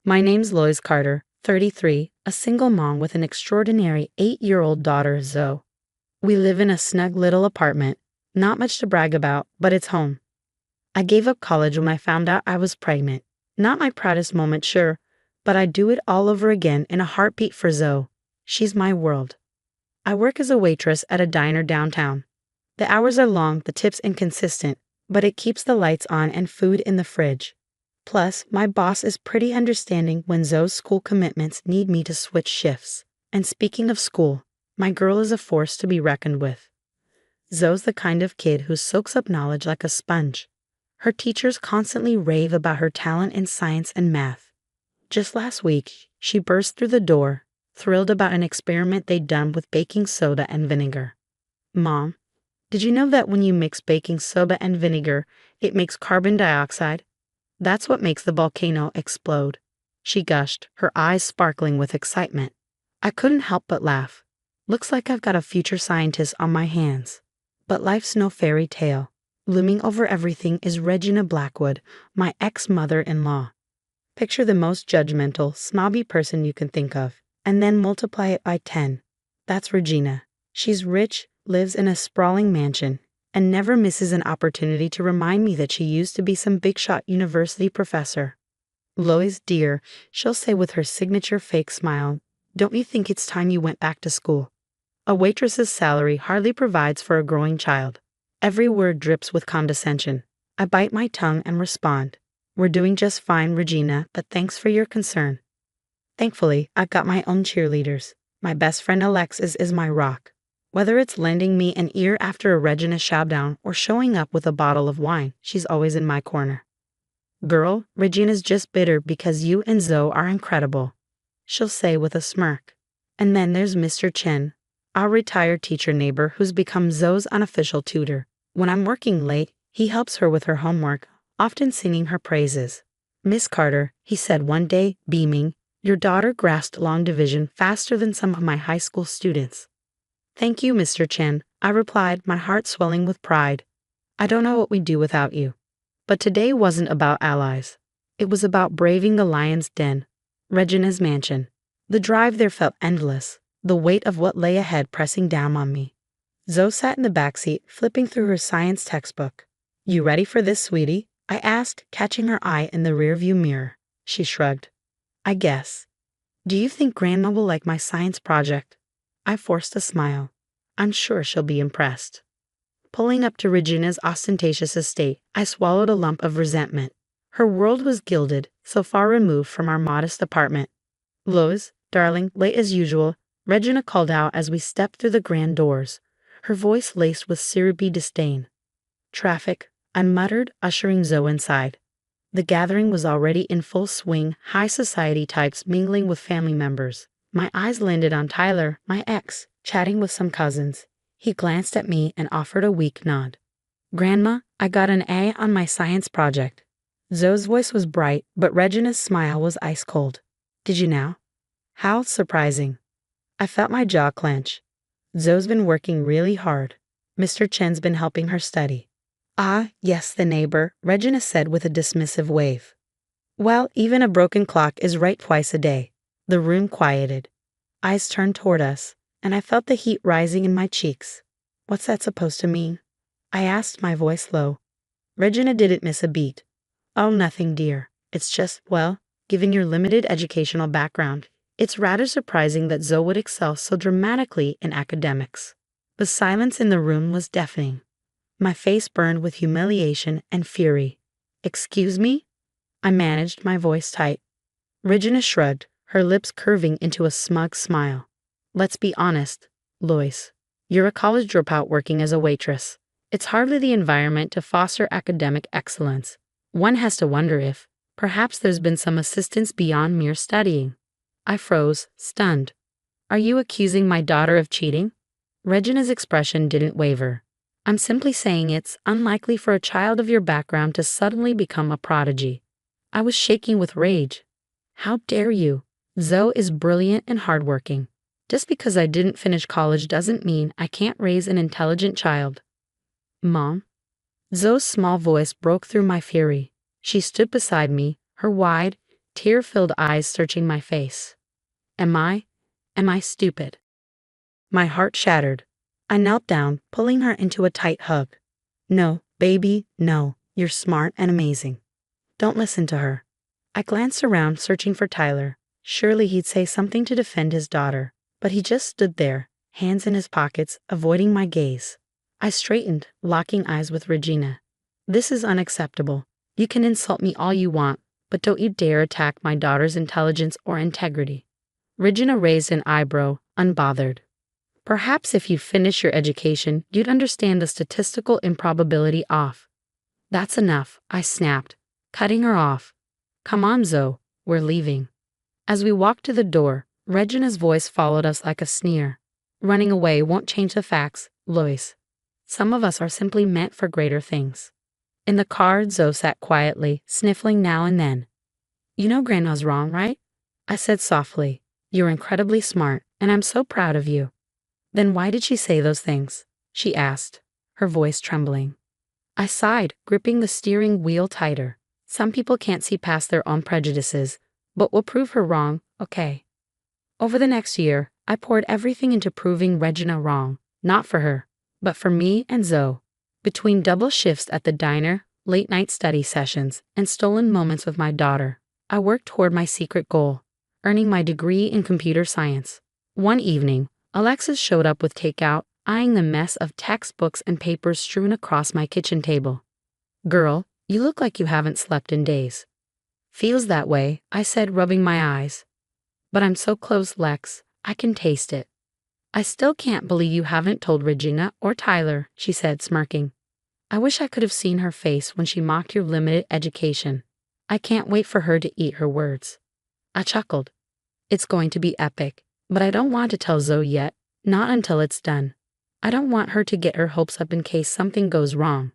My name's Lois Carter, 33, a single mom with an extraordinary 8-year-old daughter, Zoe. We live in a snug little apartment. Not much to brag about, but it's home. I gave up college when I found out I was pregnant. Not my proudest moment, sure, but I'd do it all over again in a heartbeat for Zoe. She's my world. I work as a waitress at a diner downtown. The hours are long, the tips inconsistent, but it keeps the lights on and food in the fridge. Plus, my boss is pretty understanding when Zoe's school commitments need me to switch shifts. And speaking of school, my girl is a force to be reckoned with. Zoe's the kind of kid who soaks up knowledge like a sponge. Her teachers constantly rave about her talent in science and math. Just last week, she burst through the door, thrilled about an experiment they'd done with baking soda and vinegar. "Mom, did you know that when you mix baking soda and vinegar, it makes carbon dioxide? That's what makes the volcano explode," she gushed, her eyes sparkling with excitement. I couldn't help but laugh. Looks like I've got a future scientist on my hands. But life's no fairy tale. Looming over everything is Regina Blackwood, my ex-mother-in-law. Picture the most judgmental, snobby person you can think of, and then multiply it by 10. That's Regina. She's rich, lives in a sprawling mansion, and never misses an opportunity to remind me that she used to be some big-shot university professor. "Lois, dear," she'll say with her signature fake smile, "don't you think it's time you went back to school? A waitress's salary hardly provides for a growing child." Every word drips with condescension. I bite my tongue and respond, "We're doing just fine, Regina, but thanks for your concern." Thankfully, I've got my own cheerleaders. My best friend Alexis is my rock. Whether it's lending me an ear after a Regina showdown or showing up with a bottle of wine, she's always in my corner. "Girl, Regina's just bitter because you and Zoe are incredible," she'll say with a smirk. And then there's Mr. Chen, our retired teacher neighbor who's become Zoe's unofficial tutor. When I'm working late, he helps her with her homework, often singing her praises. "Miss Carter," he said one day, beaming, "your daughter grasped long division faster than some of my high school students." "Thank you, Mr. Chen," I replied, my heart swelling with pride. "I don't know what we'd do without you." But today wasn't about allies. It was about braving the lion's den, Regina's mansion. The drive there felt endless, the weight of what lay ahead pressing down on me. Zoe sat in the backseat, flipping through her science textbook. "You ready for this, sweetie?" I asked, catching her eye in the rearview mirror. She shrugged. "I guess. Do you think Grandma will like my science project?" I forced a smile. I'm sure she'll be impressed. Pulling up to Regina's ostentatious estate, I swallowed a lump of resentment. Her world was gilded, so far removed from our modest apartment. "Lois, darling, late as usual," Regina called out as we stepped through the grand doors, her voice laced with syrupy disdain. "Traffic," I muttered, ushering Zoe inside. The gathering was already in full swing, high society types mingling with family members. My eyes landed on Tyler, my ex, chatting with some cousins. He glanced at me and offered a weak nod. "Grandma, I got an A on my science project." Zoe's voice was bright, but Regina's smile was ice cold. "Did you now?" How surprising. I felt my jaw clench. Zoe's been working really hard. Mr. Chen's been helping her study. "Ah, yes, the neighbor," Regina said with a dismissive wave. "Well, even a broken clock is right twice a day." The room quieted. Eyes turned toward us, and I felt the heat rising in my cheeks. "What's that supposed to mean?" I asked, my voice low. Regina didn't miss a beat. "Oh, nothing, dear. It's just, well, given your limited educational background, it's rather surprising that Zoe would excel so dramatically in academics." The silence in the room was deafening. My face burned with humiliation and fury. "Excuse me?" I managed, my voice tight. Regina shrugged, her lips curving into a smug smile. "Let's be honest, Lois. You're a college dropout working as a waitress. It's hardly the environment to foster academic excellence. One has to wonder if, perhaps there's been some assistance beyond mere studying." I froze, stunned. "Are you accusing my daughter of cheating?" Regina's expression didn't waver. "I'm simply saying it's unlikely for a child of your background to suddenly become a prodigy." I was shaking with rage. "How dare you? Zoe is brilliant and hardworking. Just because I didn't finish college doesn't mean I can't raise an intelligent child." "Mom?" Zoe's small voice broke through my fury. She stood beside me, her wide, tear-filled eyes searching my face. Am I stupid? My heart shattered. I knelt down, pulling her into a tight hug. No, baby, no, you're smart and amazing. Don't listen to her. I glanced around, searching for Tyler. Surely he'd say something to defend his daughter, but he just stood there, hands in his pockets, avoiding my gaze. I straightened, locking eyes with Regina. This is unacceptable. You can insult me all you want, but don't you dare attack my daughter's intelligence or integrity. Regina raised an eyebrow, unbothered. Perhaps if you'd finished your education, you'd understand the statistical improbability off. That's enough, I snapped, cutting her off. Come on, Zoe, we're leaving. As we walked to the door, Regina's voice followed us like a sneer. Running away won't change the facts, Lois. Some of us are simply meant for greater things. In the car, Zoe sat quietly, sniffling now and then. You know Grandma's wrong, right? I said softly. You're incredibly smart, and I'm so proud of you. Then why did she say those things? She asked, her voice trembling. I sighed, gripping the steering wheel tighter. Some people can't see past their own prejudices, but we'll prove her wrong, okay? Over the next year, I poured everything into proving Regina wrong, not for her, but for me and Zoe. Between double shifts at the diner, late-night study sessions, and stolen moments with my daughter, I worked toward my secret goal, earning my degree in computer science. One evening, Alexis showed up with takeout, eyeing the mess of textbooks and papers strewn across my kitchen table. Girl, you look like you haven't slept in days. Feels that way, I said, rubbing my eyes. But I'm so close, Lex, I can taste it. I still can't believe you haven't told Regina or Tyler, she said, smirking. I wish I could have seen her face when she mocked your limited education. I can't wait for her to eat her words. I chuckled. It's going to be epic, but I don't want to tell Zoe yet, not until it's done. I don't want her to get her hopes up in case something goes wrong.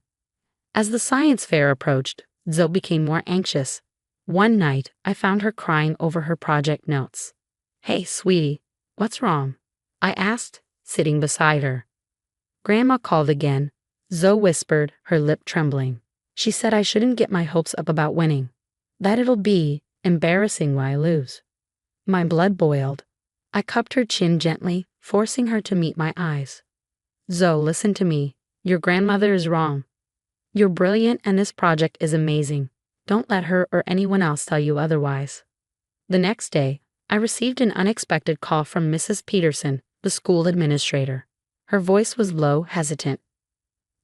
As the science fair approached, Zoe became more anxious. One night, I found her crying over her project notes. Hey, sweetie, what's wrong? I asked, sitting beside her. Grandma called again, Zoe whispered, her lip trembling. She said I shouldn't get my hopes up about winning, that it'll be embarrassing when I lose. My blood boiled. I cupped her chin gently, forcing her to meet my eyes. Zoe, listen to me. Your grandmother is wrong. You're brilliant and this project is amazing. Don't let her or anyone else tell you otherwise. The next day, I received an unexpected call from Mrs. Peterson, the school administrator. Her voice was low, hesitant.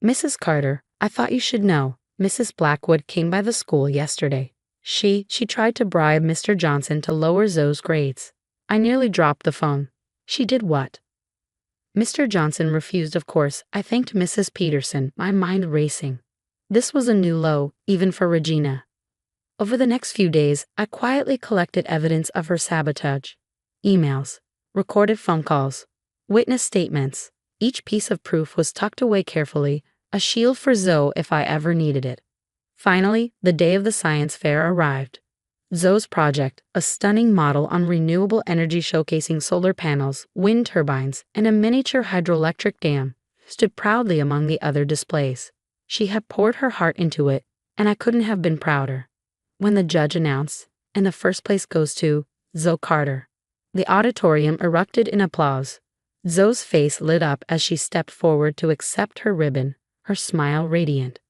Mrs. Carter, I thought you should know. Mrs. Blackwood came by the school yesterday. She tried to bribe Mr. Johnson to lower Zoe's grades. I nearly dropped the phone. She did what? Mr. Johnson refused, of course. I thanked Mrs. Peterson, my mind racing. This was a new low, even for Regina. Over the next few days, I quietly collected evidence of her sabotage. Emails, recorded phone calls, witness statements. Each piece of proof was tucked away carefully, a shield for Zoe if I ever needed it. Finally, the day of the science fair arrived. Zoe's project, a stunning model on renewable energy showcasing solar panels, wind turbines, and a miniature hydroelectric dam, stood proudly among the other displays. She had poured her heart into it, and I couldn't have been prouder. When the judge announced, and the first place goes to Zoe Carter, the auditorium erupted in applause. Zoe's face lit up as she stepped forward to accept her ribbon, her smile radiant.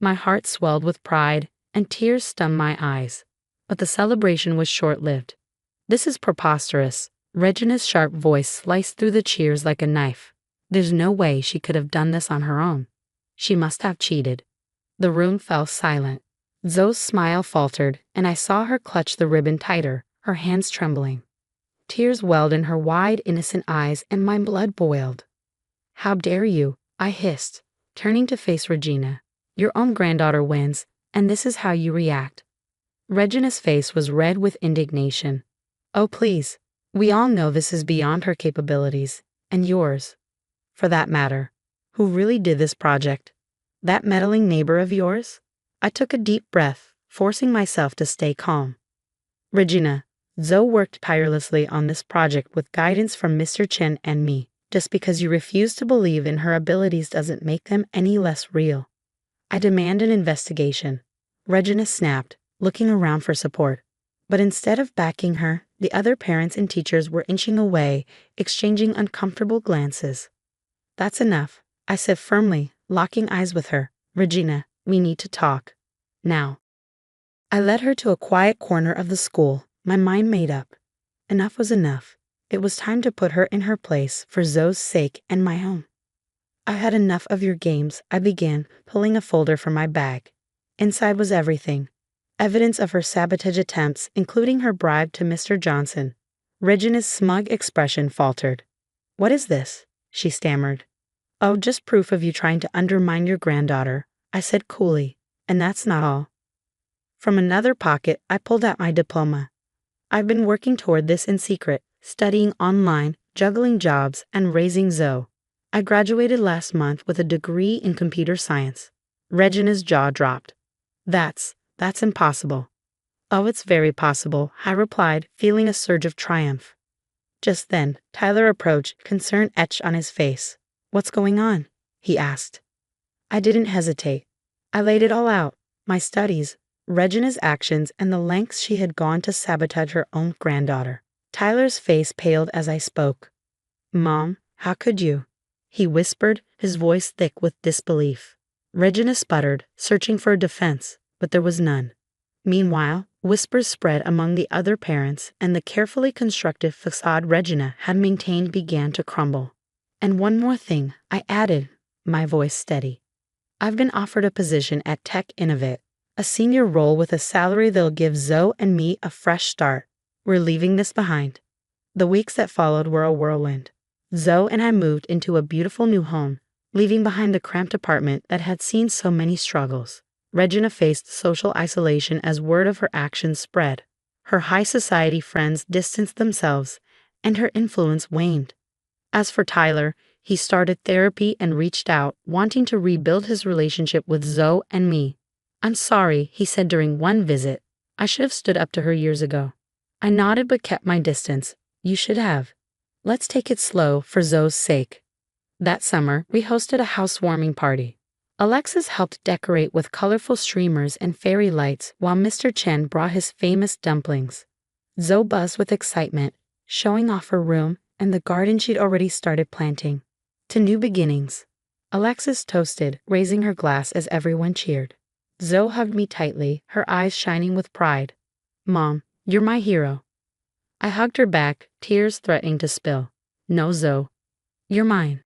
My heart swelled with pride, and tears stung my eyes. But the celebration was short-lived. This is preposterous. Regina's sharp voice sliced through the cheers like a knife. There's no way she could have done this on her own. She must have cheated. The room fell silent. Zoe's smile faltered, and I saw her clutch the ribbon tighter, her hands trembling. Tears welled in her wide, innocent eyes, and my blood boiled. How dare you? I hissed, turning to face Regina. Your own granddaughter wins, and this is how you react. Regina's face was red with indignation. Oh, please. We all know this is beyond her capabilities, and yours. For that matter, who really did this project? That meddling neighbor of yours? I took a deep breath, forcing myself to stay calm. Regina, Zoe worked tirelessly on this project with guidance from Mr. Chen and me. Just because you refuse to believe in her abilities doesn't make them any less real. I demand an investigation. Regina snapped, looking around for support. But instead of backing her, the other parents and teachers were inching away, exchanging uncomfortable glances. That's enough, I said firmly, locking eyes with her. Regina, we need to talk. Now. I led her to a quiet corner of the school, my mind made up. Enough was enough. It was time to put her in her place for Zoe's sake and my own. I've had enough of your games, I began, pulling a folder from my bag. Inside was everything. Evidence of her sabotage attempts, including her bribe to Mr. Johnson. Regina's smug expression faltered. What is this? She stammered. Oh, just proof of you trying to undermine your granddaughter, I said coolly. And that's not all. From another pocket, I pulled out my diploma. I've been working toward this in secret, studying online, juggling jobs, and raising Zoe. I graduated last month with a degree in computer science. Regina's jaw dropped. That's impossible. Oh, it's very possible, I replied, feeling a surge of triumph. Just then, Tyler approached, concern etched on his face. What's going on? He asked. I didn't hesitate. I laid it all out. My studies, Regina's actions, and the lengths she had gone to sabotage her own granddaughter. Tyler's face paled as I spoke. Mom, how could you? He whispered, his voice thick with disbelief. Regina sputtered, searching for a defense, but there was none. Meanwhile, whispers spread among the other parents, and the carefully constructed facade Regina had maintained began to crumble. And one more thing, I added, my voice steady. I've been offered a position at Tech Innovate, a senior role with a salary that'll give Zoe and me a fresh start. We're leaving this behind. The weeks that followed were a whirlwind. Zoe and I moved into a beautiful new home, leaving behind the cramped apartment that had seen so many struggles. Regina faced social isolation as word of her actions spread. Her high society friends distanced themselves, and her influence waned. As for Tyler, he started therapy and reached out, wanting to rebuild his relationship with Zoe and me. I'm sorry, he said during one visit. I should have stood up to her years ago. I nodded but kept my distance. You should have. Let's take it slow for Zoe's sake. That summer, we hosted a housewarming party. Alexis helped decorate with colorful streamers and fairy lights while Mr. Chen brought his famous dumplings. Zoe buzzed with excitement, showing off her room and the garden she'd already started planting. To new beginnings. Alexis toasted, raising her glass as everyone cheered. Zoe hugged me tightly, her eyes shining with pride. Mom, you're my hero. I hugged her back, tears threatening to spill. No, Zoe. You're mine.